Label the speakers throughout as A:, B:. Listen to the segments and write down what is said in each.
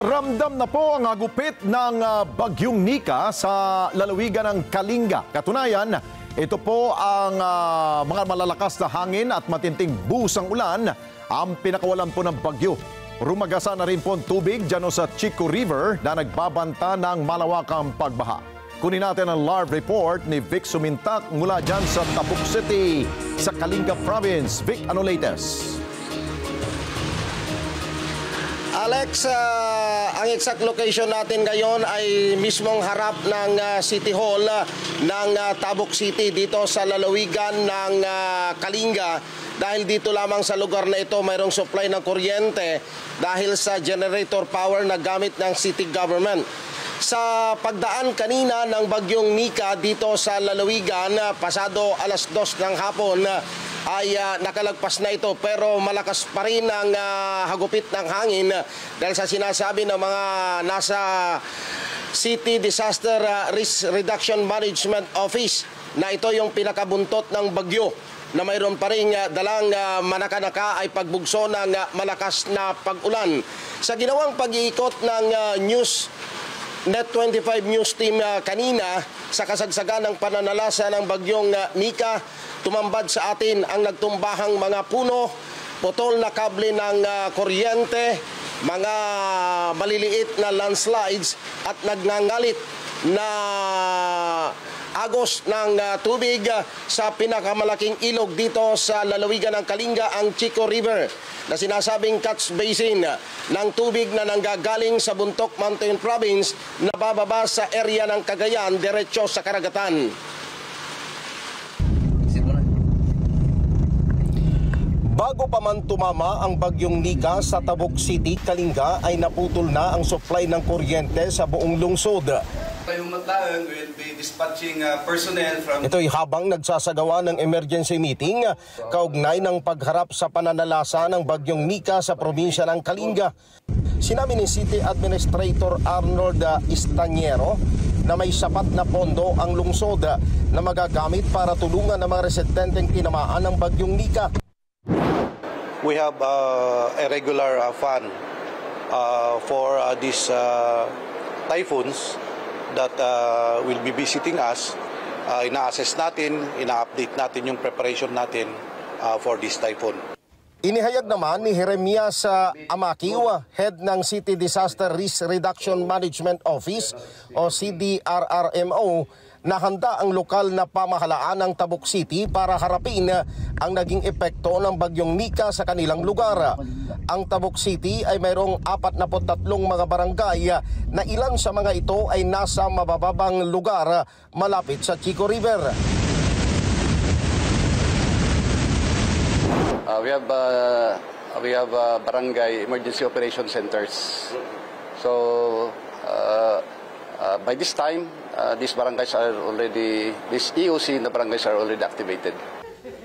A: Ramdam na po ang hagupit ng bagyong Nika sa lalawigan ng Kalinga. Katunayan, ito po ang mga malalakas na hangin at matinding busang ulan ang pinakawalan po ng bagyo. Rumagasa na rin po ang tubig dyan sa Chico River na nagbabanta ng malawakang pagbaha. Kunin natin ang live report ni Vic Sumintak mula dyan sa Tabuk City sa Kalinga Province. Vic, ano latest?
B: Alex, ang exact location natin ngayon ay mismong harap ng City Hall ng Tabuk City dito sa lalawigan ng Kalinga. Dahil dito lamang sa lugar na ito mayroong supply ng kuryente dahil sa generator power na gamit ng city government. Sa pagdaan kanina ng bagyong Nika dito sa lalawigan, pasado alas 2 ng hapon, ay nakalagpas na ito, pero malakas pa rin ang hagupit ng hangin dahil sa sinasabi ng mga nasa City Disaster Risk Reduction Management Office na ito yung pinakabuntot ng bagyo na mayroon pa rin dalang manakanaka ay pagbugso ng malakas na pag-ulan. Sa ginawang pag-iikot ng Net 25 News Team kanina sa kasagsagan ng pananalasa ng bagyong Nika, tumambad sa atin ang nagtumbahang mga puno, putol na kable ng kuryente, mga maliliit na landslides at nagngangalit na agos ng tubig sa pinakamalaking ilog dito sa lalawigan ng Kalinga, ang Chico River, na sinasabing catch basin ng tubig na nanggagaling sa Bontoc Mountain Province na bababa sa area ng Cagayan diretso sa karagatan. Bago pa man tumama ang bagyong Nika sa Tabuk City, Kalinga, ay naputol na ang supply ng kuryente sa buong lungsod.
C: Will be dispatching personnel from...
B: Ito'y habang nagsasagawa ng emergency meeting kaugnay ng pagharap sa pananalasa ng bagyong Nika sa probinsya ng Kalinga. Sinabi ni City Administrator Arnold Istañero na may sapat na pondo ang lungsod na magagamit para tulungan ang mga residenteng tinamaan ng bagyong Nika.
D: We have a regular fund for these typhoons that will be visiting us. Ina-assess natin, ina-update natin yung preparation natin for this typhoon.
B: Inihayag naman ni Jeremias Amakiw, head ng City Disaster Risk Reduction Management Office o CDRRMO, na handa ang lokal na pamahalaan ng Tabuk City para harapin ang naging epekto ng bagyong Nika sa kanilang lugar. Ang Tabuk City ay mayroong 43 mga barangay na ilan sa mga ito ay nasa mabababang lugar malapit sa Chico River.
E: We have barangay emergency operation centers. So by this time, these barangays are already, this EOC na barangays are already activated.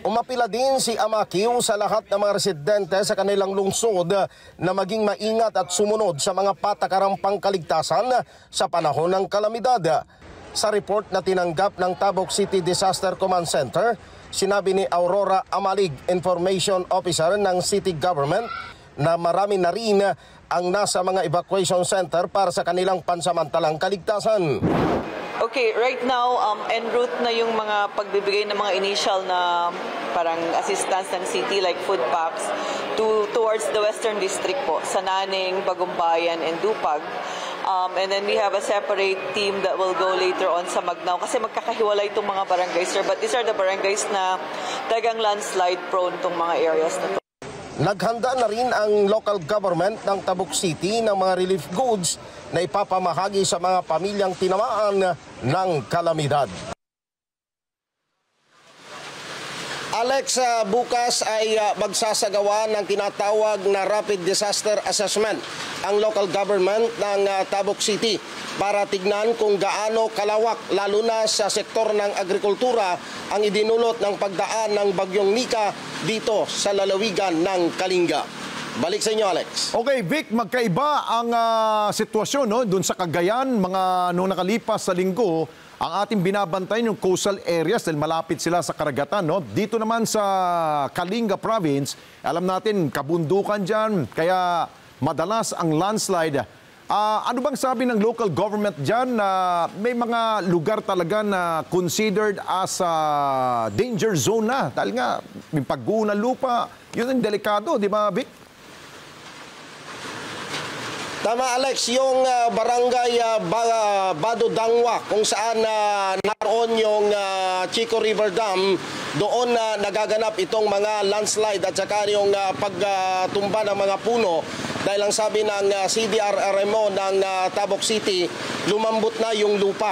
B: Umapila din si Amakiw sa lahat ng mga residente sa kanilang lungsod na maging maingat at sumunod sa mga patakarang pangkaligtasan sa panahon ng kalamidad. Sa report na tinanggap ng Tabuk City Disaster Command Center, sinabi ni Aurora Amalig, Information Officer ng City Government, na marami na rin ang nasa mga evacuation center para sa kanilang pansamantalang kaligtasan.
F: Okay, right now, en route na yung mga pagbibigay ng mga initial na parang assistance ng city like food packs towards the Western District po, sa Naning, Bagumbayan, and Dupag. And then we have a separate team that will go later on sa Magnao kasi magkakahiwalay itong mga barangays, sir. But these are the barangays na talagang landslide prone itong mga areas na to.
B: Naghanda na rin ang local government ng Tabuk City ng mga relief goods na ipapamahagi sa mga pamilyang tinamaan ng kalamidad. Alex, bukas ay magsasagawa ng tinatawag na Rapid Disaster Assessment ang local government ng Tabuk City para tignan kung gaano kalawak, lalo na sa sektor ng agrikultura, ang idinulot ng pagdaan ng bagyong Nika dito sa lalawigan ng Kalinga. Balik sa inyo, Alex.
A: Okay, Vic, magkaiba ang sitwasyon doon sa Cagayan. Nung nakalipas sa linggo, ang ating binabantayan yung coastal areas dahil malapit sila sa karagatan. Dito naman sa Kalinga Province, alam natin, kabundukan dyan. Kaya madalas ang landslide Ano bang sabi ng local government dyan na may mga lugar talaga na considered as danger zone na? Dahil nga, may pagguho ng lupa, yun ang delikado, di ba, Vic?
B: Tama, Alex, yung barangay Bado Dangwa, kung saan naroon yung Chico River Dam, doon nagaganap itong mga landslide at saka yung pagtumba ng mga puno. Dahil ang sabi ng CDRRMO ng Tabuk City, lumambot na yung lupa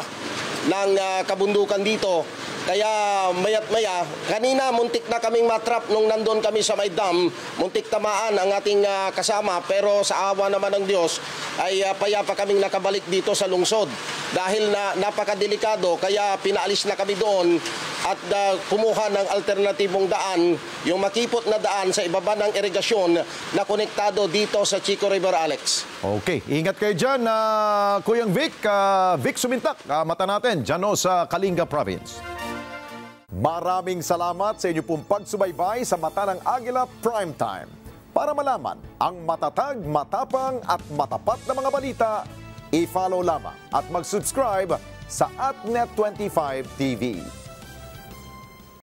B: ng kabundukan dito. Kaya maya't maya, kanina muntik na kaming matrap nung nandun kami sa may dam, muntik tamaan ang ating kasama, pero sa awa naman ng Diyos ay payapa kaming nakabalik dito sa lungsod. Dahil napakadelikado, kaya pinaalis na kami doon at kumuha ng alternatibong daan, yung makipot na daan sa ibaba ng irigasyon na konektado dito sa Chico River, Alex.
A: Okay, ingat kayo dyan, Kuyang Vic. Vic Sumintak, mata natin dyan sa Kalinga Province. Maraming salamat sa inyo pong pagsubaybay sa Mata ng Agila Primetime. Para malaman ang matatag, matapang at matapat na mga balita, i-follow lamang at mag-subscribe sa @Net25 TV.